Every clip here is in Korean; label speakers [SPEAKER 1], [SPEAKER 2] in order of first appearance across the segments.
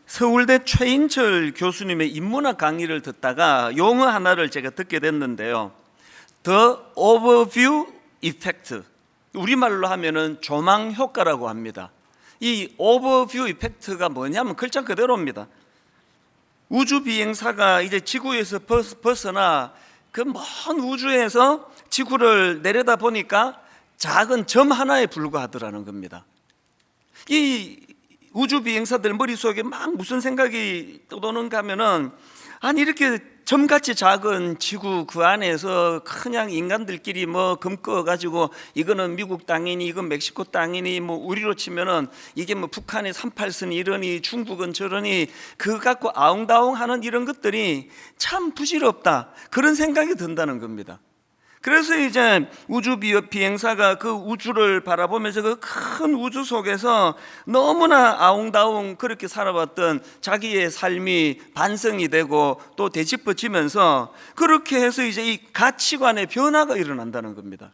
[SPEAKER 1] 서울대 최인철 교수님의 인문학 강의를 듣다가 용어 하나를 제가 듣게 됐는데요. The Overview Effect, 우리말로 하면은 조망 효과라고 합니다. 이 Overview Effect가 뭐냐면 글자 그대로입니다. 우주 비행사가 이제 지구에서 벗어나 그 먼 우주에서 지구를 내려다 보니까 작은 점 하나에 불과하더라는 겁니다. 이 우주 비행사들 머릿속에 막 무슨 생각이 떠도는가 하면은, 아니 이렇게 점같이 작은 지구 그 안에서 그냥 인간들끼리 뭐 금꺼 가지고 이거는 미국 땅이니 이건 멕시코 땅이니 뭐 우리로 치면은 이게 뭐 북한의 38선이 이러니 중국은 저러니 그거 갖고 아웅다웅하는 이런 것들이 참 부질없다, 그런 생각이 든다는 겁니다. 그래서 이제 우주 비행사가 그 우주를 바라보면서 그 큰 우주 속에서 너무나 아웅다웅 그렇게 살아왔던 자기의 삶이 반성이 되고 또 되짚어지면서 그렇게 해서 이제 이 가치관의 변화가 일어난다는 겁니다.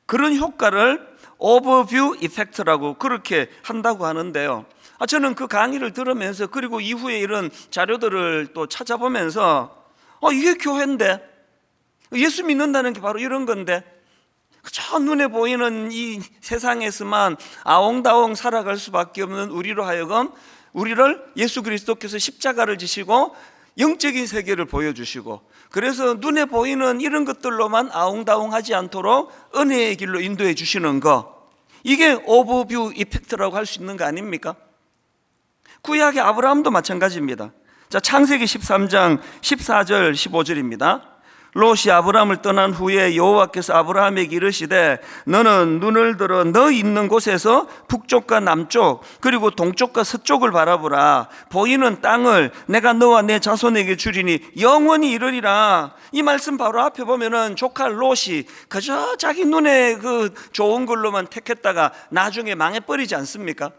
[SPEAKER 1] 그런 효과를 오버뷰 이펙트라고 그렇게 한다고 하는데요. 저는 그 강의를 들으면서 그리고 이후에 이런 자료들을 또 찾아보면서 이게 교회인데, 예수 믿는다는 게 바로 이런 건데, 저 눈에 보이는 이 세상에서만 아웅다웅 살아갈 수밖에 없는 우리로 하여금 우리를 예수 그리스도께서 십자가를 지시고 영적인 세계를 보여주시고, 그래서 눈에 보이는 이런 것들로만 아웅다웅하지 않도록 은혜의 길로 인도해 주시는 거, 이게 오버뷰 이펙트라고 할 수 있는 거 아닙니까? 구약의 아브라함도 마찬가지입니다. 자, 창세기 13장 14절 15절입니다. 롯이 아브라함을 떠난 후에 여호와께서 아브라함에게 이르시되 너는 눈을 들어 너 있는 곳에서 북쪽과 남쪽 그리고 동쪽과 서쪽을 바라보라. 보이는 땅을 내가 너와 내 자손에게 주리니 영원히 이르리라. 이 말씀 바로 앞에 보면은 조카 롯이 그저 자기 눈에 그 좋은 걸로만 택했다가 나중에 망해버리지 않습니까?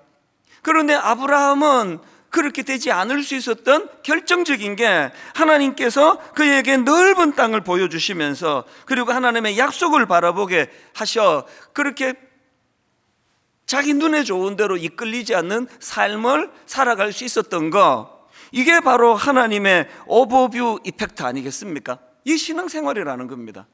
[SPEAKER 1] 그런데 아브라함은 그렇게 되지 않을 수 있었던 결정적인 게, 하나님께서 그에게 넓은 땅을 보여주시면서 그리고 하나님의 약속을 바라보게 하셔 그렇게 자기 눈에 좋은 대로 이끌리지 않는 삶을 살아갈 수 있었던 거, 이게 바로 하나님의 오버뷰 이펙트 아니겠습니까? 이 신앙생활이라는 겁니다.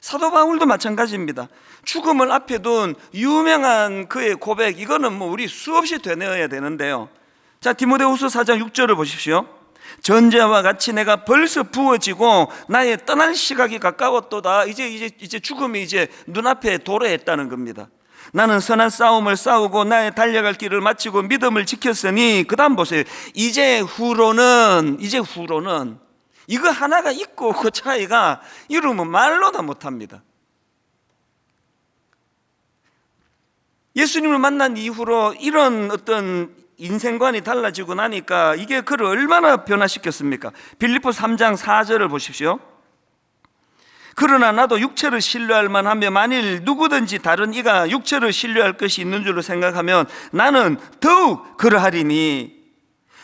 [SPEAKER 1] 사도 바울도 마찬가지입니다. 죽음을 앞에 둔 유명한 그의 고백, 이거는 뭐 우리 수없이 되뇌어야 되는데요. 자, 디모데후서 4장 6절을 보십시오. 전제와 같이 내가 벌써 부어지고 나의 떠날 시각이 가까웠도다. 이제 죽음이 이제 눈앞에 도래했다는 겁니다. 나는 선한 싸움을 싸우고 나의 달려갈 길을 마치고 믿음을 지켰으니, 그 다음 보세요. 이제 후로는 이거 하나가 있고 그 차이가 이루면 말로 다 못합니다. 예수님을 만난 이후로 이런 어떤 인생관이 달라지고 나니까 이게 그를 얼마나 변화시켰습니까? 빌립보 3장 4절을 보십시오. 그러나 나도 육체를 신뢰할 만하며 만일 누구든지 다른 이가 육체를 신뢰할 것이 있는 줄로 생각하면 나는 더욱 그러하리니,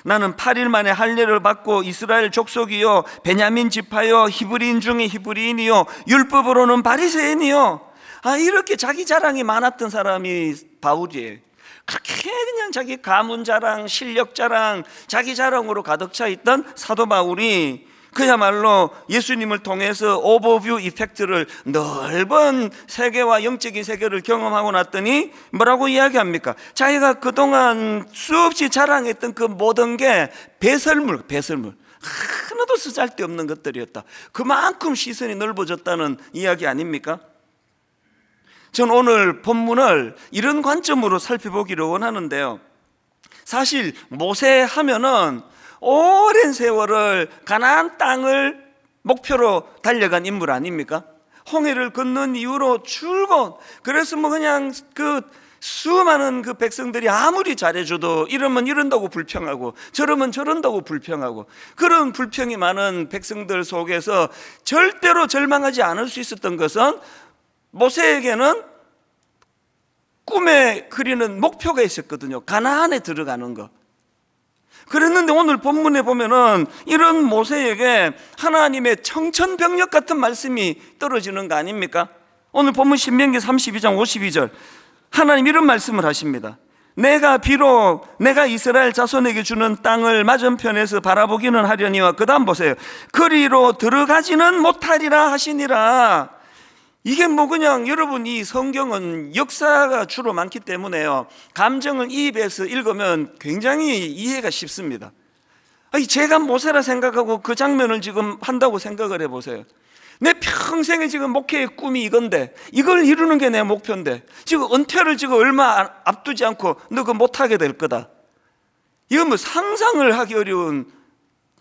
[SPEAKER 1] 나는 8일 만에 할례를 받고 이스라엘 족속이요 베냐민 지파요 히브리인 중에 히브리인이요 율법으로는 바리새인이요. 이렇게 자기 자랑이 많았던 사람이 바울이에요. 그렇게 그냥 자기 가문 자랑, 실력 자랑, 자기 자랑으로 가득 차 있던 사도 바울이 그야말로 예수님을 통해서 오버뷰 이펙트를, 넓은 세계와 영적인 세계를 경험하고 났더니 뭐라고 이야기합니까? 자기가 그동안 수없이 자랑했던 그 모든 게 배설물, 하나도 쓰잘데없는 것들이었다. 그만큼 시선이 넓어졌다는 이야기 아닙니까? 전 오늘 본문을 이런 관점으로 살펴보기를 원하는데요. 사실 모세 하면은 오랜 세월을 가나안 땅을 목표로 달려간 인물 아닙니까? 홍해를 건넌 이후로 줄곧, 그래서 뭐 그냥 그 수많은 그 백성들이 아무리 잘해줘도 이러면 이런다고 불평하고 저러면 저런다고 불평하고, 그런 불평이 많은 백성들 속에서 절대로 절망하지 않을 수 있었던 것은, 모세에게는 꿈에 그리는 목표가 있었거든요. 가나안에 들어가는 거. 그랬는데 오늘 본문에 보면은 이런 모세에게 하나님의 청천벽력 같은 말씀이 떨어지는 거 아닙니까? 오늘 본문 신명기 32장 52절, 하나님 이런 말씀을 하십니다. 내가 비록 내가 이스라엘 자손에게 주는 땅을 맞은편에서 바라보기는 하려니와, 그 다음 보세요. 그리로 들어가지는 못하리라 하시니라. 이게 뭐 그냥, 여러분, 이 성경은 역사가 주로 많기 때문에요, 감정을 이입해서 읽으면 굉장히 이해가 쉽습니다. 아니, 제가 모세라 생각하고 그 장면을 지금 한다고 생각을 해보세요. 내 평생에 지금 목회의 꿈이 이건데, 이걸 이루는 게 내 목표인데, 지금 은퇴를 지금 얼마 앞두지 않고 너 그거 못하게 될 거다. 이건 뭐 상상을 하기 어려운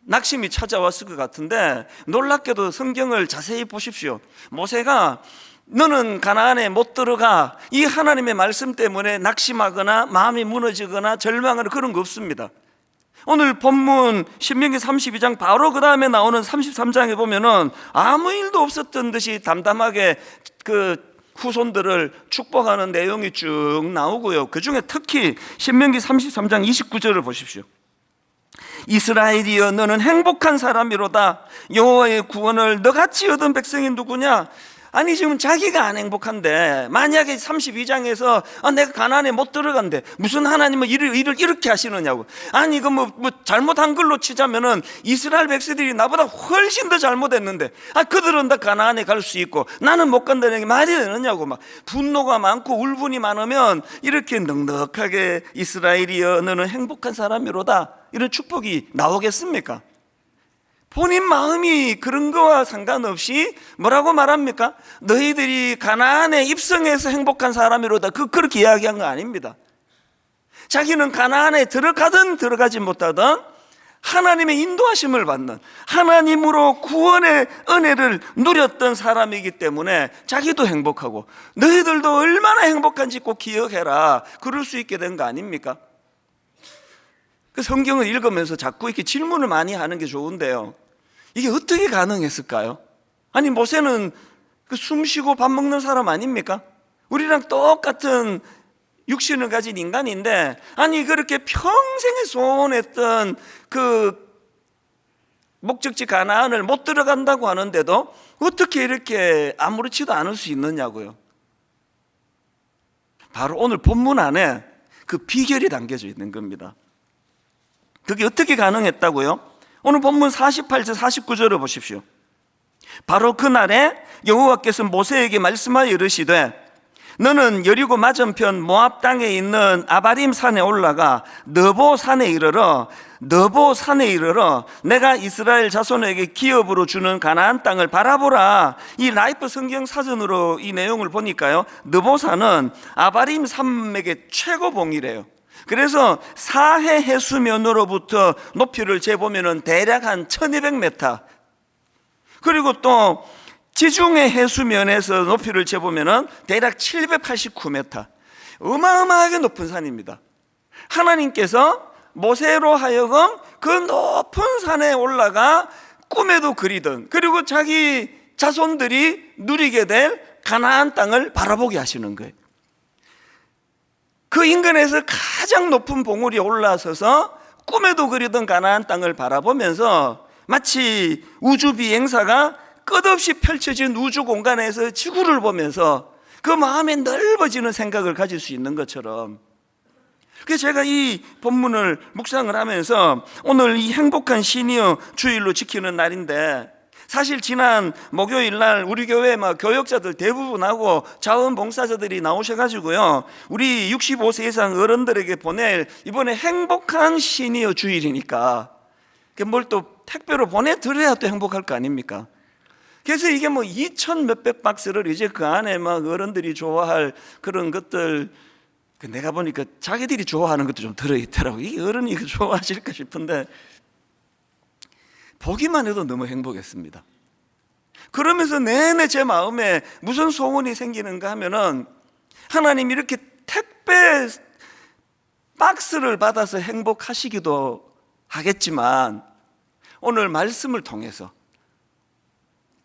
[SPEAKER 1] 낙심이 찾아왔을 것 같은데, 놀랍게도 성경을 자세히 보십시오. 모세가 너는 가나안에 못 들어가, 이 하나님의 말씀 때문에 낙심하거나 마음이 무너지거나 절망하는 그런 거 없습니다. 오늘 본문 신명기 32장 바로 그 다음에 나오는 33장에 보면은 아무 일도 없었던 듯이 담담하게 그 후손들을 축복하는 내용이 쭉 나오고요. 그 중에 특히 신명기 33장 29절을 보십시오. 이스라엘이여, 너는 행복한 사람이로다. 여호와의 구원을 너같이 얻은 백성이 누구냐? 아니, 지금 자기가 안 행복한데, 만약에 32장에서 내가 가나안에 못 들어간대, 무슨 하나님은 일을 이렇게 하시느냐고. 아니, 이거 뭐 잘못한 걸로 치자면은 이스라엘 백성들이 나보다 훨씬 더 잘못했는데, 그들은 다 가나안에 갈 수 있고 나는 못 간다는 게 말이 되느냐고. 막 분노가 많고 울분이 많으면 이렇게 넉넉하게 이스라엘이여, 너는 행복한 사람이로다, 이런 축복이 나오겠습니까? 본인 마음이 그런 거와 상관없이 뭐라고 말합니까? 너희들이 가나안에 입성해서 행복한 사람이로다, 그렇게 이야기한 거 아닙니다. 자기는 가나안에 들어가든 들어가지 못하든 하나님의 인도하심을 받는, 하나님으로 구원의 은혜를 누렸던 사람이기 때문에 자기도 행복하고, 너희들도 얼마나 행복한지 꼭 기억해라, 그럴 수 있게 된 거 아닙니까? 그 성경을 읽으면서 자꾸 이렇게 질문을 많이 하는 게 좋은데요, 이게 어떻게 가능했을까요? 아니, 모세는 그 숨 쉬고 밥 먹는 사람 아닙니까? 우리랑 똑같은 육신을 가진 인간인데, 아니, 그렇게 평생에 소원했던 그 목적지 가나안을 못 들어간다고 하는데도 어떻게 이렇게 아무렇지도 않을 수 있느냐고요. 바로 오늘 본문 안에 그 비결이 담겨져 있는 겁니다. 그게 어떻게 가능했다고요? 오늘 본문 48절 49절을 보십시오. 바로 그날에 여호와께서 모세에게 말씀하여 이르시되, 너는 여리고 맞은편 모압 땅에 있는 아바림 산에 올라가 너보 산에 이르러 내가 이스라엘 자손에게 기업으로 주는 가나안 땅을 바라보라. 이 라이프 성경 사전으로 이 내용을 보니까요, 너보 산은 아바림 산맥의 최고봉이래요. 그래서 사해 해수면으로부터 높이를 재보면 대략 한 1200m, 그리고 또 지중해 해수면에서 높이를 재보면 대략 789m, 어마어마하게 높은 산입니다. 하나님께서 모세로 하여금 그 높은 산에 올라가 꿈에도 그리던, 그리고 자기 자손들이 누리게 될 가나안 땅을 바라보게 하시는 거예요. 그 인근에서 가장 높은 봉우리에 올라서서 꿈에도 그리던 가나안 땅을 바라보면서 마치 우주 비행사가 끝없이 펼쳐진 우주 공간에서 지구를 보면서 그 마음에 넓어지는 생각을 가질 수 있는 것처럼, 그래서 제가 이 본문을 묵상을 하면서 오늘 이 행복한 시니어 주일로 지키는 날인데, 사실 지난 목요일 날 우리 교회 교역자들 대부분하고 자원봉사자들이 나오셔가지고요, 우리 65세 이상 어른들에게 보낼 이번에 행복한 시니어 주일이니까 뭘 또 택배로 보내드려야 또 행복할 거 아닙니까? 그래서 이게 2,000 몇백 박스를 이제 그 안에 어른들이 좋아할 그런 것들, 내가 보니까 자기들이 좋아하는 것도 좀 들어있더라고. 이게 어른이 좋아하실까 싶은데 보기만 해도 너무 행복했습니다. 그러면서 내내 제 마음에 무슨 소원이 생기는가 하면은, 하나님 이렇게 택배 박스를 받아서 행복하시기도 하겠지만 오늘 말씀을 통해서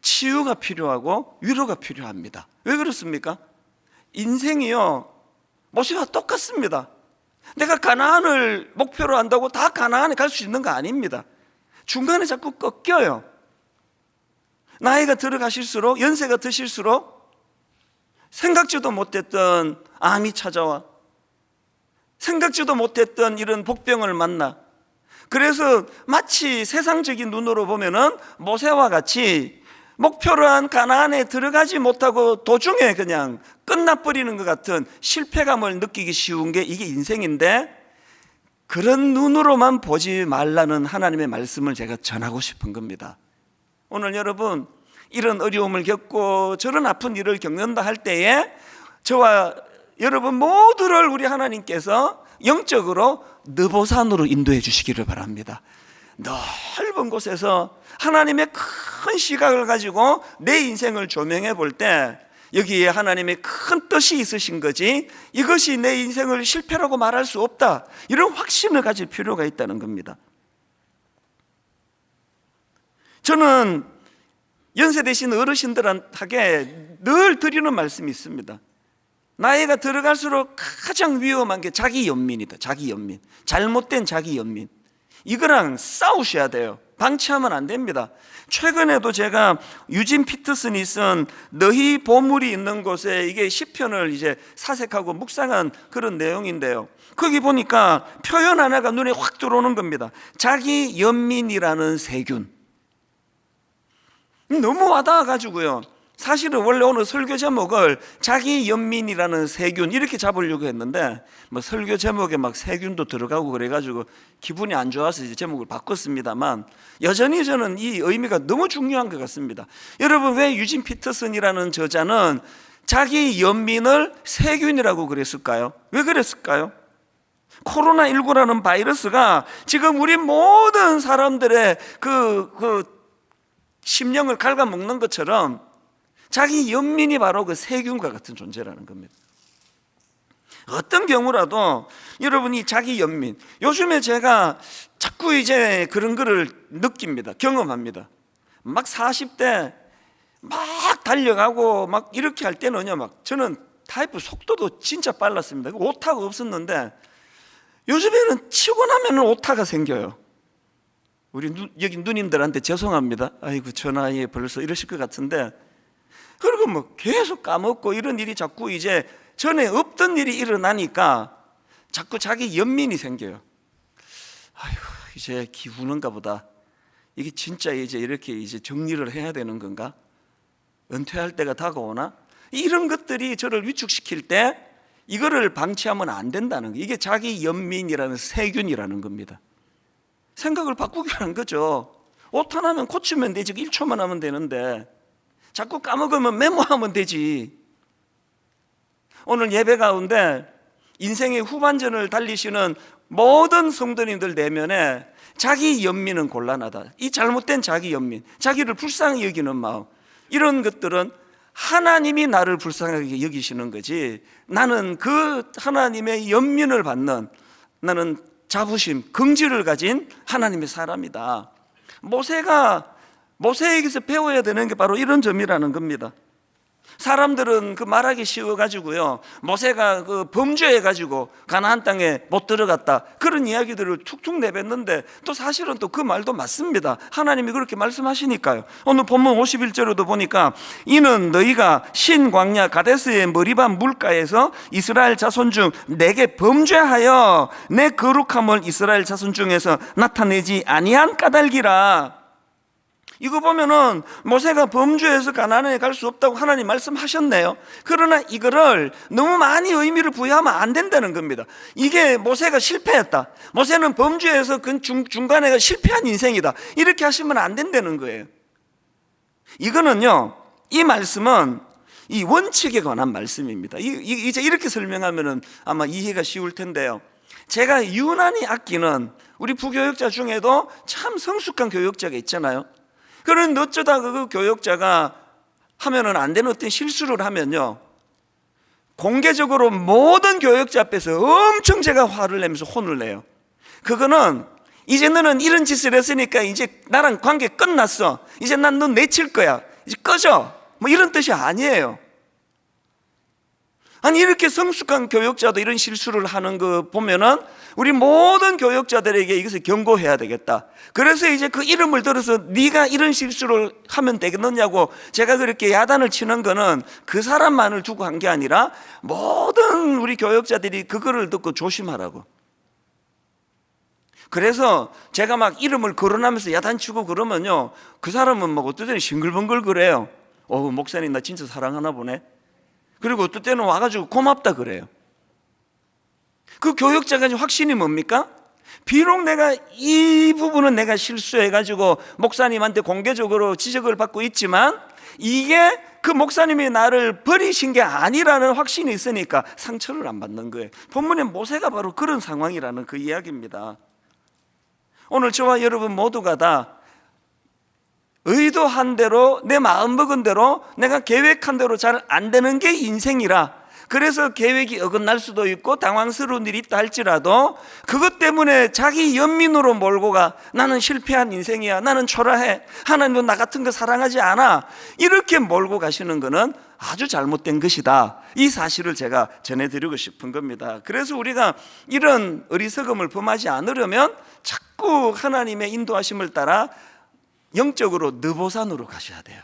[SPEAKER 1] 치유가 필요하고 위로가 필요합니다. 왜 그렇습니까? 인생이요, 모세와 똑같습니다. 내가 가나안을 목표로 한다고 다 가나안에 갈 수 있는 거 아닙니다. 중간에 자꾸 꺾여요. 나이가 들어가실수록, 연세가 드실수록 생각지도 못했던 암이 찾아와, 생각지도 못했던 이런 복병을 만나. 그래서 마치 세상적인 눈으로 보면은 모세와 같이 목표로 한 가나안에 들어가지 못하고 도중에 그냥 끝나버리는 것 같은 실패감을 느끼기 쉬운 게 이게 인생인데, 그런 눈으로만 보지 말라는 하나님의 말씀을 제가 전하고 싶은 겁니다. 오늘 여러분, 이런 어려움을 겪고 저런 아픈 일을 겪는다 할 때에 저와 여러분 모두를 우리 하나님께서 영적으로 느보산으로 인도해 주시기를 바랍니다. 넓은 곳에서 하나님의 큰 시각을 가지고 내 인생을 조명해 볼 때 여기에 하나님의 큰 뜻이 있으신 거지, 이것이 내 인생을 실패라고 말할 수 없다, 이런 확신을 가질 필요가 있다는 겁니다. 저는 연세 되신 어르신들한테 늘 드리는 말씀이 있습니다. 나이가 들어갈수록 가장 위험한 게 자기 연민이다. 자기 연민, 잘못된 자기 연민, 이거랑 싸우셔야 돼요. 방치하면 안 됩니다. 최근에도 제가 유진 피터슨이 쓴 너희 보물이 있는 곳에, 이게 시편을 이제 사색하고 묵상한 그런 내용인데요, 거기 보니까 표현 하나가 눈에 확 들어오는 겁니다. 자기 연민이라는 세균. 너무 와닿아가지고요, 사실은 원래 오늘 설교 제목을 자기 연민이라는 세균 이렇게 잡으려고 했는데, 뭐 설교 제목에 막 세균도 들어가고 그래가지고 기분이 안 좋아서 이제 제목을 바꿨습니다만, 여전히 저는 이 의미가 너무 중요한 것 같습니다. 여러분, 왜 유진 피터슨이라는 저자는 자기 연민을 세균이라고 그랬을까요? 왜 그랬을까요? 코로나19라는 바이러스가 지금 우리 모든 사람들의 그 심령을 갉아먹는 것처럼 자기 연민이 바로 그 세균과 같은 존재라는 겁니다. 어떤 경우라도 여러분이 자기 연민, 요즘에 제가 자꾸 이제 그런 거를 느낍니다. 경험합니다. 막 40대 막 달려가고 막 이렇게 할 때는요, 막 저는 타이프 속도도 진짜 빨랐습니다. 오타가 없었는데 요즘에는 치고 나면 오타가 생겨요. 우리 여기 누님들한테 죄송합니다. 아이고, 저 나이에 벌써 이러실 것 같은데, 그리고 뭐 계속 까먹고 이런 일이 자꾸 이제 전에 없던 일이 일어나니까 자꾸 자기 연민이 생겨요. 아이고, 이제 기후는가 보다. 이게 진짜 이제 이렇게 이제 정리를 해야 되는 건가? 은퇴할 때가 다가오나? 이런 것들이 저를 위축시킬 때 이거를 방치하면 안 된다는 거. 이게 자기 연민이라는 세균이라는 겁니다. 생각을 바꾸기라는 거죠. 오타 나면 고치면 되지, 1초만 하면 되는데 자꾸 까먹으면 메모하면 되지. 오늘 예배 가운데 인생의 후반전을 달리시는 모든 성도님들 내면에 자기 연민은 곤란하다, 이 잘못된 자기 연민, 자기를 불쌍히 여기는 마음, 이런 것들은 하나님이 나를 불쌍하게 여기시는 거지, 나는 그 하나님의 연민을 받는, 나는 자부심, 긍지를 가진 하나님의 사람이다. 모세에게서 배워야 되는 게 바로 이런 점이라는 겁니다. 사람들은 그 말하기 쉬워가지고요, 모세가 그 범죄해가지고 가나안 땅에 못 들어갔다, 그런 이야기들을 툭툭 내뱉는데, 또 사실은 또 그 말도 맞습니다. 하나님이 그렇게 말씀하시니까요. 오늘 본문 51절에도 보니까 이는 너희가 신 광야 가데스의 머리밭 물가에서 이스라엘 자손 중 내게 범죄하여 내 거룩함을 이스라엘 자손 중에서 나타내지 아니한 까닭이라. 이거 보면은 모세가 범죄해서 가나안에 갈 수 없다고 하나님 말씀하셨네요. 그러나 이거를 너무 많이 의미를 부여하면 안 된다는 겁니다. 이게 모세가 실패했다, 모세는 범죄해서 그 중간에 실패한 인생이다, 이렇게 하시면 안 된다는 거예요. 이거는요, 이 말씀은 이 원칙에 관한 말씀입니다. 이제 이렇게 설명하면은 아마 이해가 쉬울 텐데요, 제가 유난히 아끼는 우리 부교역자 중에도 참 성숙한 교역자가 있잖아요. 그런데 어쩌다 그 교역자가 하면은 안 되는 어떤 실수를 하면요, 공개적으로 모든 교역자 앞에서 엄청 제가 화를 내면서 혼을 내요. 그거는 이제 너는 이런 짓을 했으니까 이제 나랑 관계 끝났어, 이제 난 너 내칠 거야, 이제 꺼져, 뭐 이런 뜻이 아니에요. 아니 이렇게 성숙한 교역자도 이런 실수를 하는 거 보면은 우리 모든 교역자들에게 이것을 경고해야 되겠다. 그래서 이제 그 이름을 들어서 네가 이런 실수를 하면 되겠느냐고 제가 그렇게 야단을 치는 거는 그 사람만을 두고 한 게 아니라 모든 우리 교역자들이 그거를 듣고 조심하라고. 그래서 제가 막 이름을 거론하면서 야단치고 그러면요, 그 사람은 막 어떨 때는 싱글벙글 그래요. 목사님 나 진짜 사랑하나 보네. 그리고 어떨 때는 와가지고 고맙다 그래요. 그 교역자가 확신이 뭡니까? 비록 내가 이 부분은 내가 실수해가지고 목사님한테 공개적으로 지적을 받고 있지만 이게 그 목사님이 나를 버리신 게 아니라는 확신이 있으니까 상처를 안 받는 거예요. 본문의 모세가 바로 그런 상황이라는 그 이야기입니다. 오늘 저와 여러분 모두가 다 의도한 대로 내 마음 먹은 대로 내가 계획한 대로 잘 안 되는 게 인생이라, 그래서 계획이 어긋날 수도 있고 당황스러운 일이 있다 할지라도 그것 때문에 자기 연민으로 몰고 가, 나는 실패한 인생이야, 나는 초라해, 하나님도 나 같은 거 사랑하지 않아, 이렇게 몰고 가시는 것은 아주 잘못된 것이다. 이 사실을 제가 전해드리고 싶은 겁니다. 그래서 우리가 이런 어리석음을 범하지 않으려면 자꾸 하나님의 인도하심을 따라 영적으로 느보산으로 가셔야 돼요.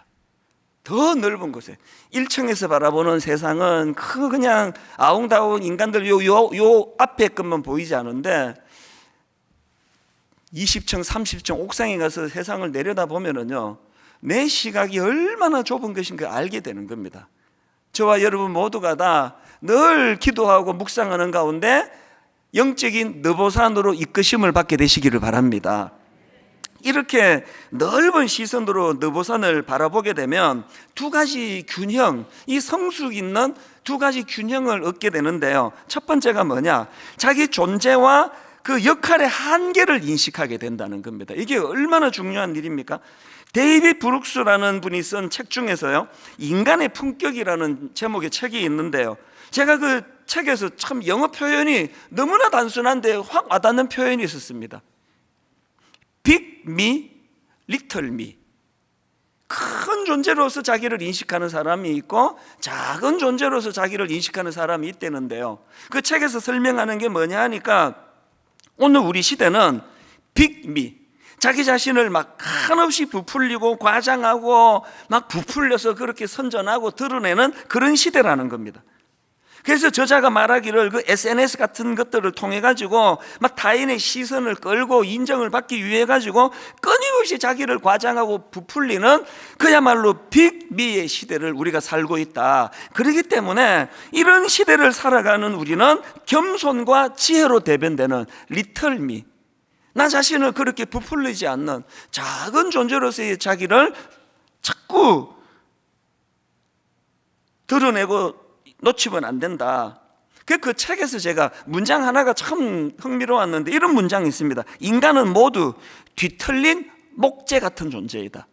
[SPEAKER 1] 더 넓은 곳에 1층에서 바라보는 세상은 그냥 아웅다웅 인간들 요 앞에 것만 보이지 않은데 20층 30층 옥상에 가서 세상을 내려다보면은요, 내 시각이 얼마나 좁은 것인가 알게 되는 겁니다. 저와 여러분 모두가 다 늘 기도하고 묵상하는 가운데 영적인 느보산으로 이끄심을 받게 되시기를 바랍니다. 이렇게 넓은 시선으로 느보산을 바라보게 되면 두 가지 균형, 이 성숙 있는 두 가지 균형을 얻게 되는데요, 첫 번째가 뭐냐, 자기 존재와 그 역할의 한계를 인식하게 된다는 겁니다. 이게 얼마나 중요한 일입니까? 데이빗 브룩스라는 분이 쓴 책 중에서요, 인간의 품격이라는 제목의 책이 있는데요, 제가 그 책에서 참 영어 표현이 너무나 단순한데 확 와닿는 표현이 있었습니다. Big me, little me. 큰 존재로서 자기를 인식하는 사람이 있고 작은 존재로서 자기를 인식하는 사람이 있다는데요, 그 책에서 설명하는 게 뭐냐 하니까 오늘 우리 시대는 Big me, 자기 자신을 막 한없이 부풀리고 과장하고 막 부풀려서 그렇게 선전하고 드러내는 그런 시대라는 겁니다. 그래서 저자가 말하기를 그 SNS 같은 것들을 통해 가지고 막 타인의 시선을 끌고 인정을 받기 위해 가지고 끊임없이 자기를 과장하고 부풀리는 그야말로 빅미의 시대를 우리가 살고 있다. 그렇기 때문에 이런 시대를 살아가는 우리는 겸손과 지혜로 대변되는 리틀미, 나 자신을 그렇게 부풀리지 않는 작은 존재로서의 자기를 자꾸 드러내고 놓치면 안 된다. 그 책에서 제가 문장 하나가 참 흥미로웠는데 이런 문장이 있습니다. 인간은 모두 뒤틀린 목재 같은 존재이다.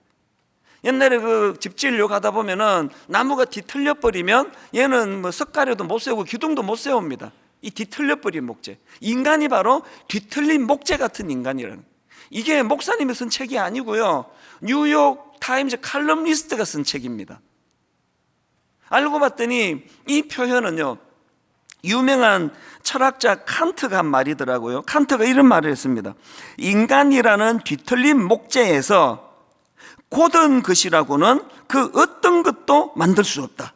[SPEAKER 1] 옛날에 그 집지으려고 가다 보면은 나무가 뒤틀려 버리면 얘는 뭐 석가래도 못 세우고 기둥도 못 세웁니다. 이 뒤틀려 버린 목재, 인간이 바로 뒤틀린 목재 같은 인간이라는, 이게 목사님이 쓴 책이 아니고요, 뉴욕 타임즈 칼럼니스트가 쓴 책입니다. 알고 봤더니 이 표현은요, 유명한 철학자 칸트가 한 말이더라고요. 칸트가 이런 말을 했습니다. 인간이라는 뒤틀린 목재에서 고든 것이라고는 그 어떤 것도 만들 수 없다.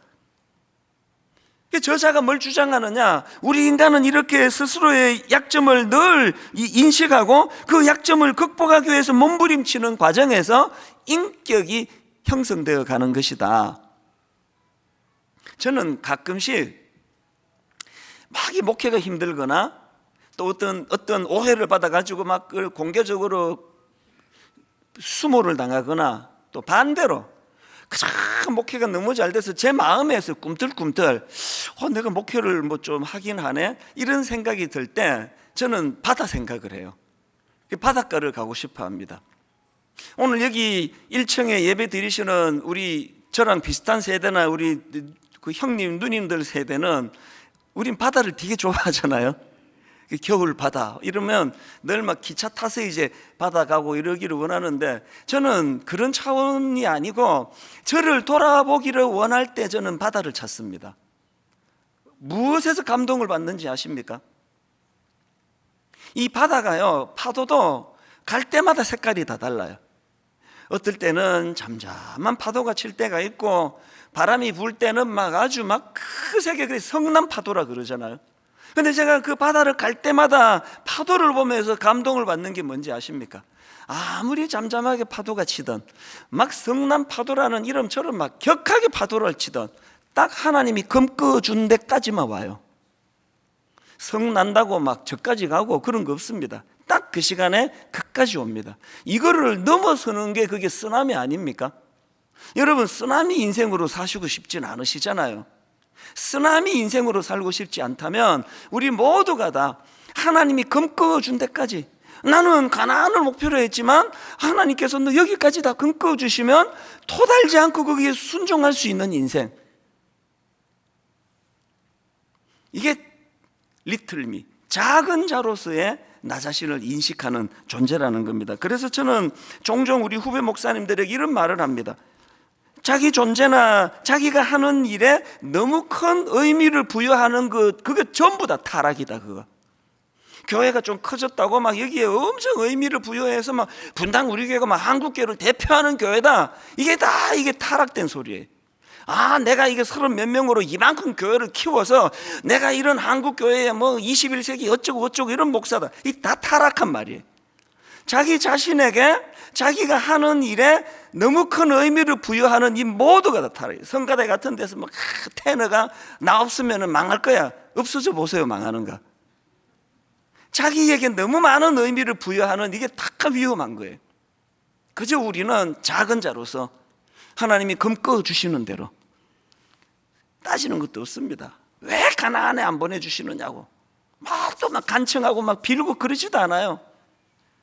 [SPEAKER 1] 저자가 뭘 주장하느냐, 우리 인간은 이렇게 스스로의 약점을 늘 인식하고 그 약점을 극복하기 위해서 몸부림치는 과정에서 인격이 형성되어 가는 것이다. 저는 가끔씩 막 이 목회가 힘들거나 또 어떤 오해를 받아가지고 막 공개적으로 수모를 당하거나 또 반대로 그저 목회가 너무 잘 돼서 제 마음에서 꿈틀꿈틀 내가 목회를 뭐 좀 하긴 하네, 이런 생각이 들 때 저는 바다 생각을 해요. 바닷가를 가고 싶어 합니다. 오늘 여기 1층에 예배 드리시는 우리 저랑 비슷한 세대나 우리 그 형님 누님들 세대는 우린 바다를 되게 좋아하잖아요. 겨울 바다 이러면 늘 막 기차 타서 이제 바다 가고 이러기를 원하는데, 저는 그런 차원이 아니고 저를 돌아보기를 원할 때 저는 바다를 찾습니다. 무엇에서 감동을 받는지 아십니까? 이 바다가요, 파도도 갈 때마다 색깔이 다 달라요. 어떨 때는 잠잠한 파도가 칠 때가 있고, 바람이 불 때는 아주 크게 성난 파도라 그러잖아요. 근데 제가 그 바다를 갈 때마다 파도를 보면서 감동을 받는 게 뭔지 아십니까? 아무리 잠잠하게 파도가 치던, 성난 파도라는 이름처럼 격하게 파도를 치던, 딱 하나님이 검거준 데까지만 와요. 성난다고 저까지 가고 그런 거 없습니다. 딱 그 시간에 그까지 옵니다. 이거를 넘어서는 게 그게 쓰나미 아닙니까? 여러분, 쓰나미 인생으로 사시고 싶진 않으시잖아요. 쓰나미 인생으로 살고 싶지 않다면 우리 모두가 다 하나님이 검거준 데까지, 나는 가나안을 목표로 했지만 하나님께서 너 여기까지 다 검거 주시면 토달지 않고 거기에 순종할 수 있는 인생, 이게 리틀미, 작은 자로서의 나 자신을 인식하는 존재라는 겁니다. 그래서 저는 종종 우리 후배 목사님들에게 이런 말을 합니다. 자기 존재나 자기가 하는 일에 너무 큰 의미를 부여하는 그게 전부 다 타락이다. 그거. 교회가 좀 커졌다고 여기에 엄청 의미를 부여해서 분당 우리 교회가 한국교회를 대표하는 교회다, 이게 타락된 소리예요. 내가 이게 30몇 명으로 이만큼 교회를 키워서 내가 이런 한국교회에 21세기 어쩌고 이런 목사다, 이 다 타락한 말이에요. 자기 자신에게 자기가 하는 일에 너무 큰 의미를 부여하는 이 모두가 다 타락해요. 성가대 같은 데서 테너가 나 없으면 망할 거야, 없어져 보세요, 망하는가. 자기에게 너무 많은 의미를 부여하는 이게 다 위험한 거예요. 그저 우리는 작은 자로서 하나님이 검거 주시는 대로 따지는 것도 없습니다. 왜 가나안에 안 보내주시느냐고 또 간청하고 빌고 그러지도 않아요.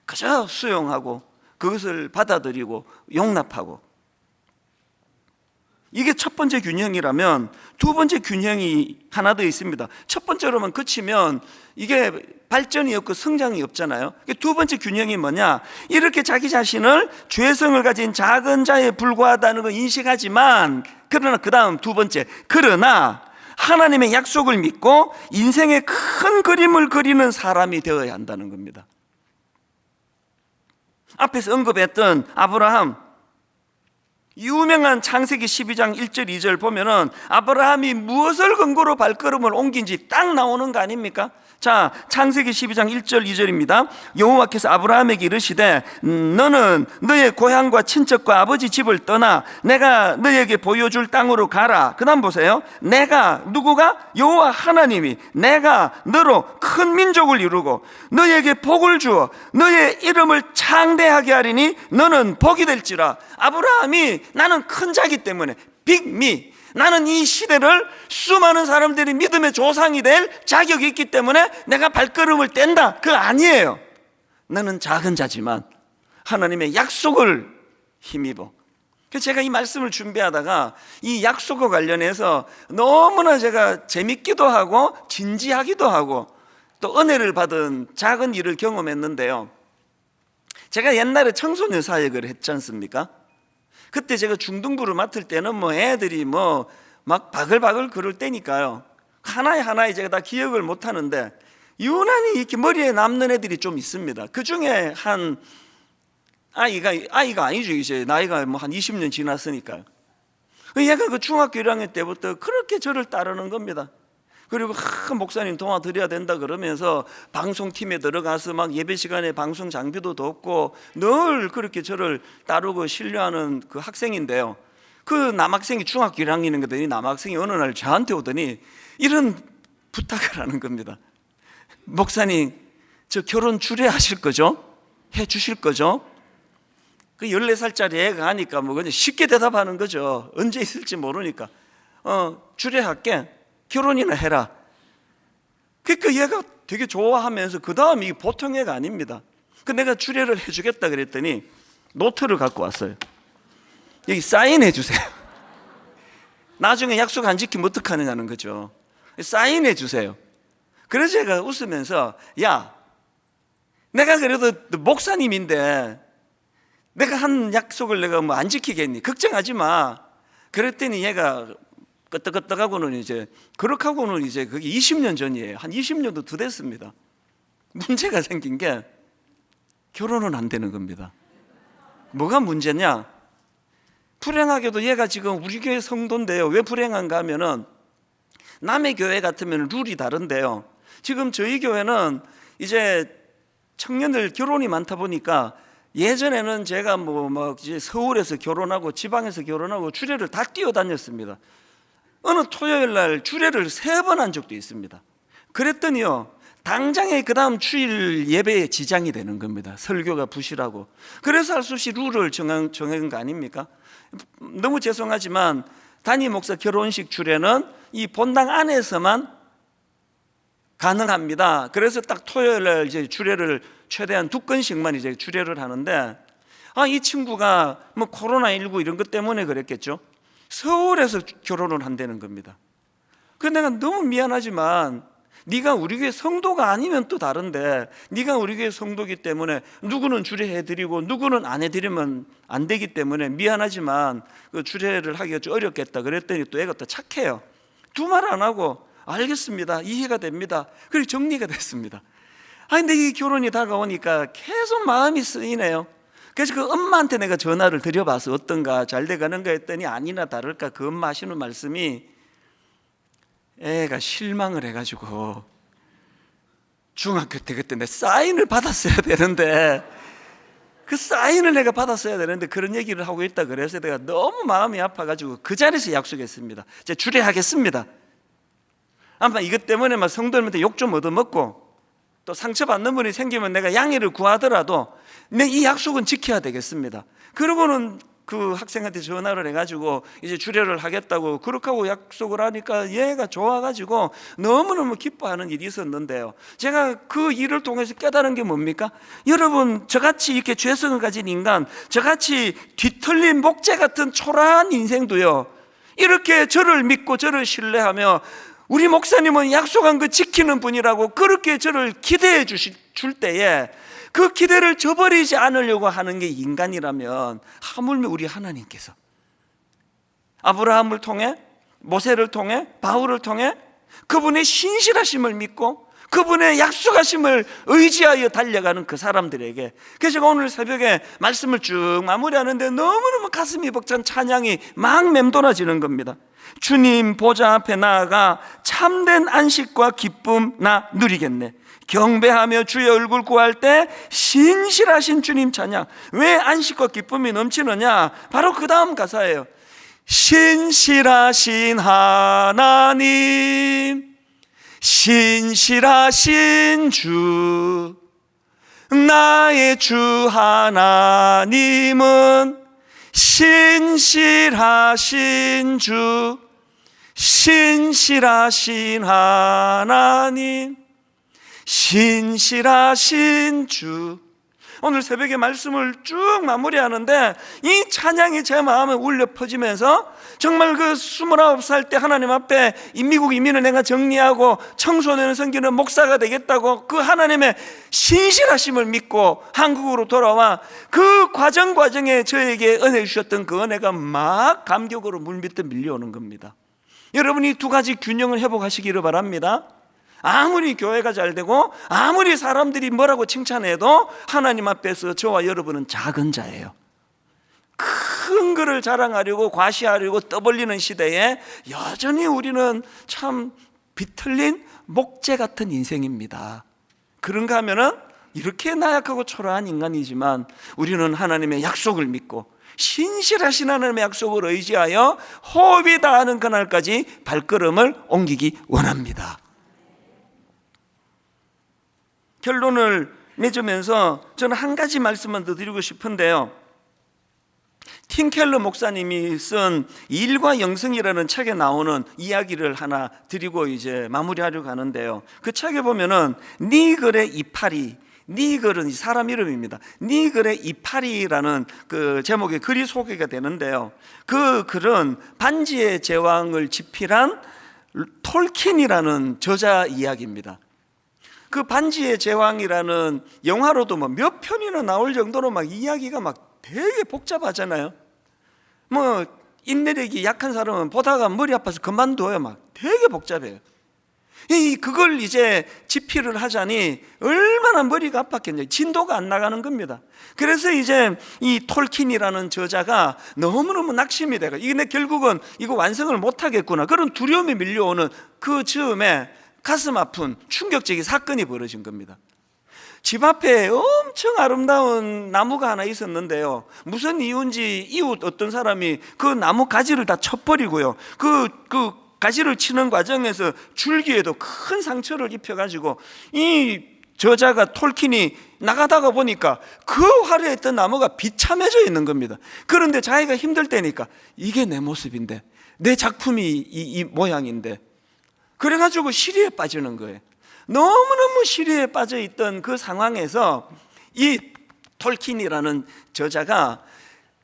[SPEAKER 1] 그저 수용하고 그것을 받아들이고 용납하고. 이게 첫 번째 균형이라면, 두 번째 균형이 하나 더 있습니다. 첫 번째로만 그치면 이게 발전이 없고 성장이 없잖아요. 두 번째 균형이 뭐냐? 이렇게 자기 자신을 죄성을 가진 작은 자에 불과하다는 걸 인식하지만, 그러나 그 다음 두 번째, 그러나 하나님의 약속을 믿고 인생의 큰 그림을 그리는 사람이 되어야 한다는 겁니다. 앞에서 언급했던 아브라함, 유명한 창세기 12장 1절 2절 보면은 아브라함이 무엇을 근거로 발걸음을 옮긴지 딱 나오는 거 아닙니까? 자, 창세기 12장 1절 2절입니다. 여호와께서 아브라함에게 이르시되 너는 너의 고향과 친척과 아버지 집을 떠나 내가 너에게 보여줄 땅으로 가라. 그 다음 보세요. 누구가? 여호와 하나님이 내가 너로 큰 민족을 이루고 너에게 복을 주어 너의 이름을 창대하게 하리니 너는 복이 될지라. 아브라함이 나는 큰 자기 때문에 빅미, 나는 이 시대를 수많은 사람들이 믿음의 조상이 될 자격이 있기 때문에 내가 발걸음을 뗀다, 그거 아니에요. 나는 작은 자지만 하나님의 약속을 힘입어. 그래서 제가 이 말씀을 준비하다가 이 약속과 관련해서 너무나 제가 재밌기도 하고 진지하기도 하고 또 은혜를 받은 작은 일을 경험했는데요. 제가 옛날에 청소년 사역을 했지 않습니까? 그때 제가 중등부를 맡을 때는 애들이 막 바글바글 그럴 때니까요, 하나에 제가 다 기억을 못 하는데 유난히 이렇게 머리에 남는 애들이 좀 있습니다. 그 중에 한 아이가 아니죠, 이제 나이가 한 20년 지났으니까요. 얘가 그 중학교 1학년 때부터 그렇게 저를 따르는 겁니다. 그리고 목사님 도와드려야 된다 그러면서 방송팀에 들어가서 예배 시간에 방송 장비도 돕고 늘 그렇게 저를 따르고 신뢰하는 그 학생인데요. 그 남학생이 중학교 1학년인데 이 남학생이 어느 날 저한테 오더니 이런 부탁을 하는 겁니다. 목사님, 저 결혼 주례하실 거죠? 해 주실 거죠? 그 14살짜리 애가 하니까 그냥 쉽게 대답하는 거죠. 언제 있을지 모르니까. 주례할게. 결혼이나 해라. 그러니까 얘가 되게 좋아하면서 그 다음 이게 보통 애가 아닙니다. 그 내가 주례를 해주겠다 그랬더니 노트를 갖고 왔어요. 여기 사인해 주세요. 나중에 약속 안 지키면 어떡하느냐는 거죠. 사인해 주세요. 그래서 제가 웃으면서 야, 내가 그래도 목사님인데 내가 한 약속을 내가 안 지키겠니? 걱정하지 마. 그랬더니 얘가 끄떡끄떡하고는 이제 그렇게하고는 이제 그게 20년 전이에요. 한 20년도 더 됐습니다. 문제가 생긴 게 결혼은 안 되는 겁니다. 뭐가 문제냐? 불행하게도 얘가 지금 우리 교회 성도인데요. 왜 불행한가 하면은 남의 교회 같으면 룰이 다른데요. 지금 저희 교회는 이제 청년들 결혼이 많다 보니까 예전에는 제가 막 이제 서울에서 결혼하고 지방에서 결혼하고 주례를 다 뛰어다녔습니다. 어느 토요일 날 주례를 3번 한 적도 있습니다. 그랬더니요, 당장에 그 다음 주일 예배에 지장이 되는 겁니다. 설교가 부실하고. 그래서 할 수 없이 룰을 정한 거 아닙니까? 너무 죄송하지만 담임 목사 결혼식 주례는 이 본당 안에서만 가능합니다. 그래서 딱 토요일 날 이제 주례를 최대한 2건씩만 이제 주례를 하는데, 이 친구가 뭐 코로나19 이런 것 때문에 그랬겠죠. 서울에서 결혼을 한다는 겁니다. 그래서 내가 너무 미안하지만 네가 우리 교회 성도가 아니면 또 다른데, 네가 우리 교회 성도기 때문에 누구는 주례해드리고 누구는 안 해드리면 안 되기 때문에 미안하지만 그 주례를 하기가 좀 어렵겠다 그랬더니 또 애가 또 착해요. 두 말 안 하고 알겠습니다, 이해가 됩니다. 그리고 정리가 됐습니다. 근데 이 결혼이 다가오니까 계속 마음이 쓰이네요. 그래서 그 엄마한테 내가 전화를 드려봐서 어떤가, 잘 돼가는가 했더니 아니나 다를까 그 엄마 하시는 말씀이, 애가 실망을 해가지고 중학교 때 그때 내 사인을 받았어야 되는데, 그 사인을 내가 받았어야 되는데 그런 얘기를 하고 있다 그래서 내가 너무 마음이 아파가지고 그 자리에서 약속했습니다. 이제 주례하겠습니다. 아마 이것 때문에 막 성도님한테 욕 좀 얻어먹고 또 상처받는 분이 생기면 내가 양해를 구하더라도 내 이 약속은 지켜야 되겠습니다. 그러고는 그 학생한테 전화를 해가지고 이제 주례를 하겠다고 그렇게 하고 약속을 하니까 얘가 좋아가지고 너무너무 기뻐하는 일이 있었는데요, 제가 그 일을 통해서 깨달은 게 뭡니까? 여러분, 저같이 이렇게 죄성을 가진 인간, 저같이 뒤틀린 목재 같은 초라한 인생도요, 이렇게 저를 믿고 저를 신뢰하며 우리 목사님은 약속한 거 지키는 분이라고 그렇게 저를 기대해 줄 때에 그 기대를 저버리지 않으려고 하는 게 인간이라면, 하물며 우리 하나님께서 아브라함을 통해, 모세를 통해, 바울을 통해 그분의 신실하심을 믿고 그분의 약속하심을 의지하여 달려가는 그 사람들에게, 그래서 제가 오늘 새벽에 말씀을 쭉 마무리하는데 너무너무 가슴이 벅찬 찬양이 막 맴돌아지는 겁니다. 주님 보좌 앞에 나아가 참된 안식과 기쁨 나 누리겠네. 경배하며 주의 얼굴 구할 때 신실하신 주님 찬양. 왜 안식과 기쁨이 넘치느냐? 바로 그 다음 가사예요. 신실하신 하나님, 신실하신 주, 나의 주 하나님은 신실하신 주, 신실하신 하나님, 신실하신 주. 오늘 새벽에 말씀을 쭉 마무리하는데 이 찬양이 제 마음에 울려 퍼지면서 정말 그 29살 때 하나님 앞에 미국 이민을 내가 정리하고 청소년을 섬기는 목사가 되겠다고 그 하나님의 신실하심을 믿고 한국으로 돌아와 그 과정에 저에게 은혜 주셨던 그 은혜가 막 감격으로 물밀듯 밀려오는 겁니다. 여러분이 두 가지 균형을 회복하시기를 바랍니다. 아무리 교회가 잘 되고 아무리 사람들이 뭐라고 칭찬해도 하나님 앞에서 저와 여러분은 작은 자예요. 큰 거를 자랑하려고 과시하려고 떠벌리는 시대에 여전히 우리는 참 비틀린 목재 같은 인생입니다. 그런가 하면은 이렇게 나약하고 초라한 인간이지만 우리는 하나님의 약속을 믿고 신실하신 하나님의 약속을 의지하여 호흡이 닿는 그날까지 발걸음을 옮기기 원합니다. 결론을 맺으면서 저는 한 가지 말씀만 더 드리고 싶은데요, 팀 켈러 목사님이 쓴 일과 영성이라는 책에 나오는 이야기를 하나 드리고 이제 마무리하려고 하는데요, 그 책에 보면은 니글의 이파리, 니글은 사람 이름입니다. 니글의 이파리라는 그 제목의 글이 소개가 되는데요, 그 글은 반지의 제왕을 집필한 톨킨이라는 저자 이야기입니다. 그 반지의 제왕이라는 영화로도 몇 편이나 나올 정도로 막 이야기가 막 되게 복잡하잖아요. 인내력이 약한 사람은 보다가 머리 아파서 그만둬요. 막 되게 복잡해요. 그걸 이제 집필을 하자니 얼마나 머리가 아팠겠냐. 진도가 안 나가는 겁니다. 그래서 이제 이 톨킨이라는 저자가 너무너무 낙심이 돼가. 이게 결국은 이거 완성을 못 하겠구나, 그런 두려움이 밀려오는 그 즈음에 가슴 아픈 충격적인 사건이 벌어진 겁니다. 집 앞에 엄청 아름다운 나무가 하나 있었는데요, 무슨 이유인지 이웃 어떤 사람이 그 나무 가지를 다 쳐버리고요, 그 가지를 치는 과정에서 줄기에도 큰 상처를 입혀가지고 이 저자가 톨킨이 나가다가 보니까 그 화려했던 나무가 비참해져 있는 겁니다. 그런데 자기가 힘들 때니까 이게 내 모습인데, 내 작품이 이 모양인데, 그래가지고 시리에 빠지는 거예요. 너무너무 시리에 빠져 있던 그 상황에서 이 톨킨이라는 저자가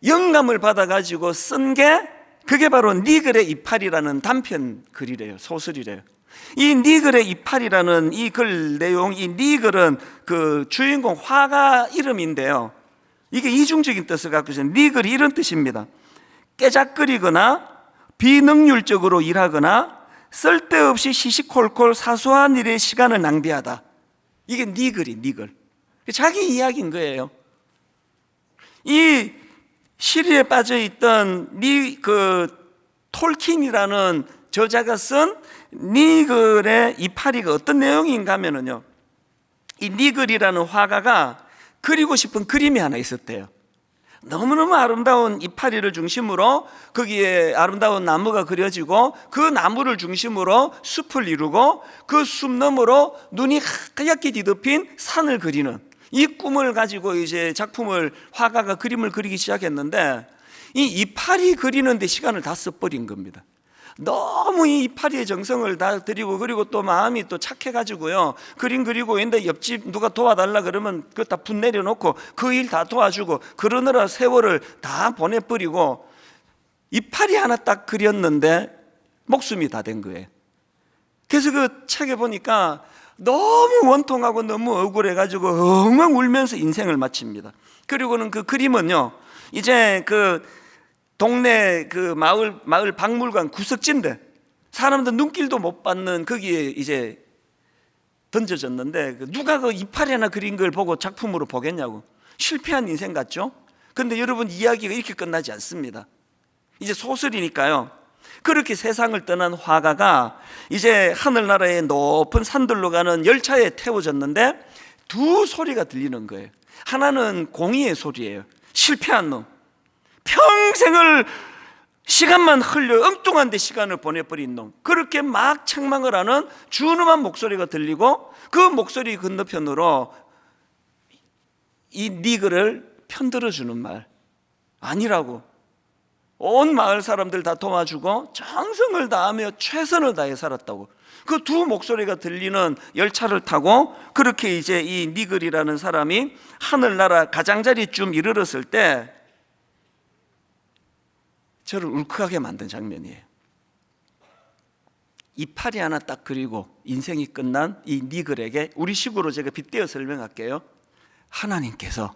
[SPEAKER 1] 영감을 받아가지고 쓴 게 그게 바로 니글의 이파리라는 단편 글이래요. 소설이래요. 이 니글의 이파리라는 이 글 내용, 이 니글은 그 주인공 화가 이름인데요, 이게 이중적인 뜻을 갖고 있어요. 니글이 이런 뜻입니다. 깨작거리거나 비능률적으로 일하거나 쓸데없이 시시콜콜 사소한 일에 시간을 낭비하다. 이게 니글이 니글. 자기 이야기인 거예요. 이 시리에 빠져있던 톨킨이라는 저자가 쓴 니글의 이파리가 어떤 내용인가 하면요, 이 니글이라는 화가가 그리고 싶은 그림이 하나 있었대요. 너무너무 아름다운 이파리를 중심으로 거기에 아름다운 나무가 그려지고, 그 나무를 중심으로 숲을 이루고, 그 숲 너머로 눈이 하얗게 뒤덮인 산을 그리는 이 꿈을 가지고 이제 작품을, 화가가 그림을 그리기 시작했는데, 이 이파리 그리는데 시간을 다 써버린 겁니다. 너무 이 이파리의 정성을 다 드리고, 그리고 또 마음이 또 착해가지고요, 그림 그리고 있는데 옆집 누가 도와달라 그러면 그거 다 분 내려놓고 그 일 다 도와주고 그러느라 세월을 다 보내버리고, 이파리 하나 딱 그렸는데 목숨이 다 된 거예요. 그래서 그 책에 보니까 너무 원통하고 너무 억울해가지고 엉엉 울면서 인생을 마칩니다. 그리고는 그 그림은요, 이제 그 동네 그 마을 박물관 구석진데 사람들 눈길도 못 받는 거기에 이제 던져졌는데, 누가 그 이파리 하나 그린 걸 보고 작품으로 보겠냐고. 실패한 인생 같죠? 근데 여러분, 이야기가 이렇게 끝나지 않습니다. 이제 소설이니까요, 그렇게 세상을 떠난 화가가 이제 하늘나라의 높은 산들로 가는 열차에 태워졌는데 두 소리가 들리는 거예요. 하나는 공의의 소리예요. 실패한 놈, 평생을 시간만 흘려 엉뚱한 데 시간을 보내버린 놈, 그렇게 막 책망을 하는 준엄한 목소리가 들리고, 그 목소리 건너편으로 이 니글을 편들어주는 말, 아니라고, 온 마을 사람들 다 도와주고 정성을 다하며 최선을 다해 살았다고, 그 두 목소리가 들리는 열차를 타고 그렇게 이제 이 니글이라는 사람이 하늘나라 가장자리쯤 이르렀을 때 저를 울컥하게 만든 장면이에요. 이파리 하나 딱 그리고 인생이 끝난 이 니글에게 우리식으로 제가 빗대어 설명할게요. 하나님께서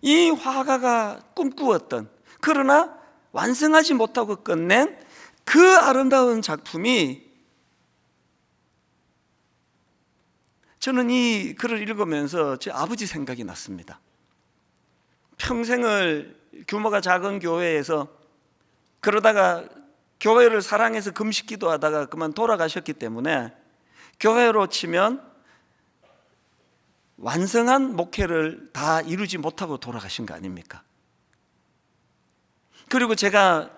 [SPEAKER 1] 이 화가가 꿈꾸었던, 그러나 완성하지 못하고 끝낸 그 아름다운 작품이, 저는 이 글을 읽으면서 제 아버지 생각이 났습니다. 평생을 규모가 작은 교회에서 그러다가 교회를 사랑해서 금식 기도하다가 그만 돌아가셨기 때문에 교회로 치면 완성한 목회를 다 이루지 못하고 돌아가신 거 아닙니까? 그리고 제가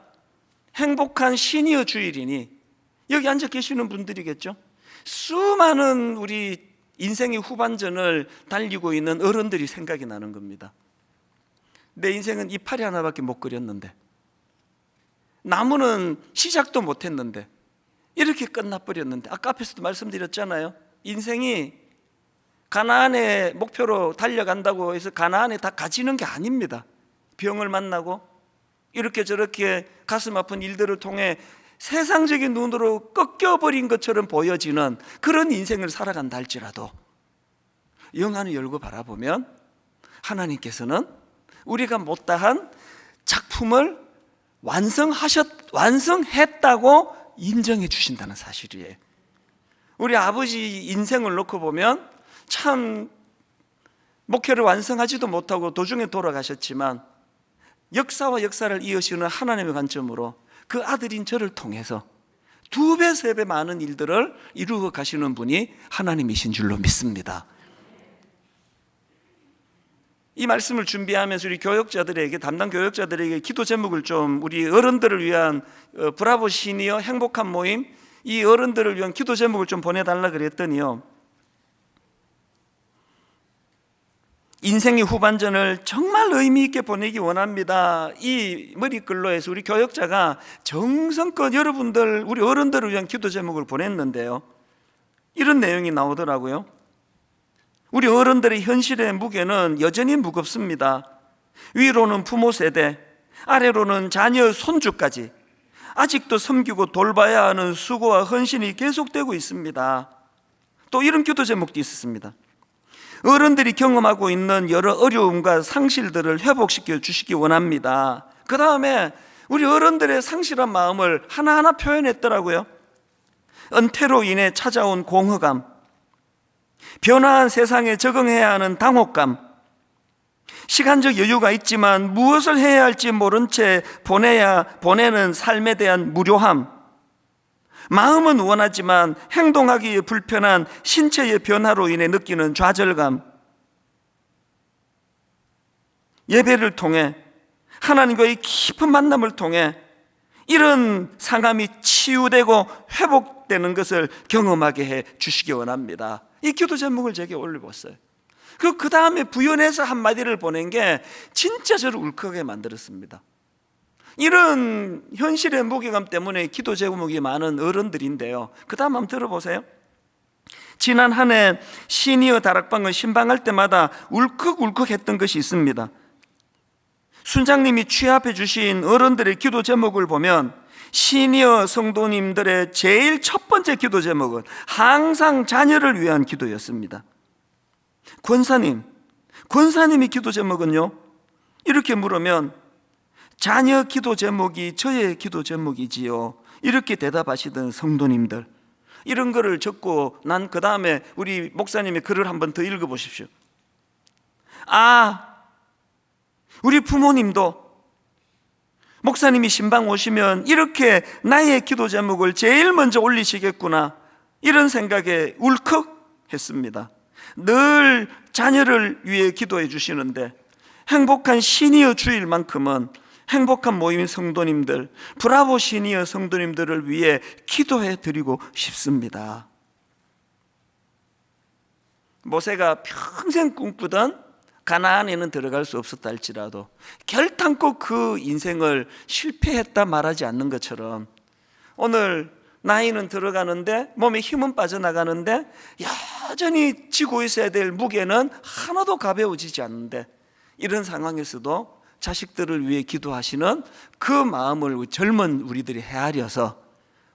[SPEAKER 1] 행복한 시니어 주일이니 여기 앉아 계시는 분들이겠죠? 수많은 우리 인생의 후반전을 달리고 있는 어른들이 생각이 나는 겁니다. 내 인생은 이파리 하나밖에 못 그렸는데, 나무는 시작도 못했는데 이렇게 끝나버렸는데, 아까 앞에서도 말씀드렸잖아요. 인생이 가나안의 목표로 달려간다고 해서 가나안에 다 가지는 게 아닙니다. 병을 만나고 이렇게 저렇게 가슴 아픈 일들을 통해 세상적인 눈으로 꺾여버린 것처럼 보여지는 그런 인생을 살아간다 할지라도, 영안을 열고 바라보면 하나님께서는 우리가 못다한 작품을 완성했다고 인정해 주신다는 사실이에요. 우리 아버지 인생을 놓고 보면 참 목회를 완성하지도 못하고 도중에 돌아가셨지만 역사와 역사를 이으시는 하나님의 관점으로 그 아들인 저를 통해서 2배, 3배 많은 일들을 이루어 가시는 분이 하나님이신 줄로 믿습니다. 이 말씀을 준비하면서 우리 교역자들에게, 담당 교역자들에게 기도 제목을 좀, 우리 어른들을 위한 브라보 시니어 행복한 모임, 이 어른들을 위한 기도 제목을 좀 보내달라 그랬더니요, 인생의 후반전을 정말 의미 있게 보내기 원합니다. 이 머리글로에서 우리 교역자가 정성껏 여러분들, 우리 어른들을 위한 기도 제목을 보냈는데요, 이런 내용이 나오더라고요. 우리 어른들의 현실의 무게는 여전히 무겁습니다. 위로는 부모 세대, 아래로는 자녀 손주까지 아직도 섬기고 돌봐야 하는 수고와 헌신이 계속되고 있습니다. 또 이런 기도 제목도 있었습니다. 어른들이 경험하고 있는 여러 어려움과 상실들을 회복시켜 주시기 원합니다. 그 다음에 우리 어른들의 상실한 마음을 하나하나 표현했더라고요. 은퇴로 인해 찾아온 공허감, 변화한 세상에 적응해야 하는 당혹감, 시간적 여유가 있지만 무엇을 해야 할지 모른 채 보내는 삶에 대한 무료함, 마음은 원하지만 행동하기에 불편한 신체의 변화로 인해 느끼는 좌절감, 예배를 통해 하나님과의 깊은 만남을 통해 이런 상함이 치유되고 회복되는 것을 경험하게 해 주시기 원합니다. 이 기도 제목을 제게 올려봤어요. 그 다음에 부연해서 한마디를 보낸 게 진짜 저를 울컥하게 만들었습니다. 이런 현실의 무게감 때문에 기도 제목이 많은 어른들인데요, 그 다음 한번 들어보세요. 지난 한 해 시니어 다락방을 신방할 때마다 울컥울컥 했던 것이 있습니다. 순장님이 취합해 주신 어른들의 기도 제목을 보면 시니어 성도님들의 제일 첫 번째 기도 제목은 항상 자녀를 위한 기도였습니다. 권사님의 기도 제목은요, 이렇게 물으면 자녀 기도 제목이 저의 기도 제목이지요, 이렇게 대답하시던 성도님들, 이런 글을 적고 난 그 다음에 우리 목사님의 글을 한번 더 읽어보십시오. 우리 부모님도 목사님이 신방 오시면 이렇게 나의 기도 제목을 제일 먼저 올리시겠구나, 이런 생각에 울컥했습니다. 늘 자녀를 위해 기도해 주시는데 행복한 시니어 주일만큼은 행복한 모임 성도님들, 브라보 시니어 성도님들을 위해 기도해 드리고 싶습니다. 모세가 평생 꿈꾸던 가나안에는 들어갈 수 없었다 할지라도 결단코 그 인생을 실패했다 말하지 않는 것처럼 오늘 나이는 들어가는데 몸에 힘은 빠져나가는데 여전히 지고 있어야 될 무게는 하나도 가벼워지지 않는데, 이런 상황에서도 자식들을 위해 기도하시는 그 마음을 젊은 우리들이 헤아려서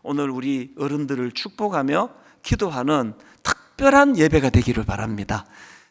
[SPEAKER 1] 오늘 우리 어른들을 축복하며 기도하는 특별한 예배가 되기를 바랍니다.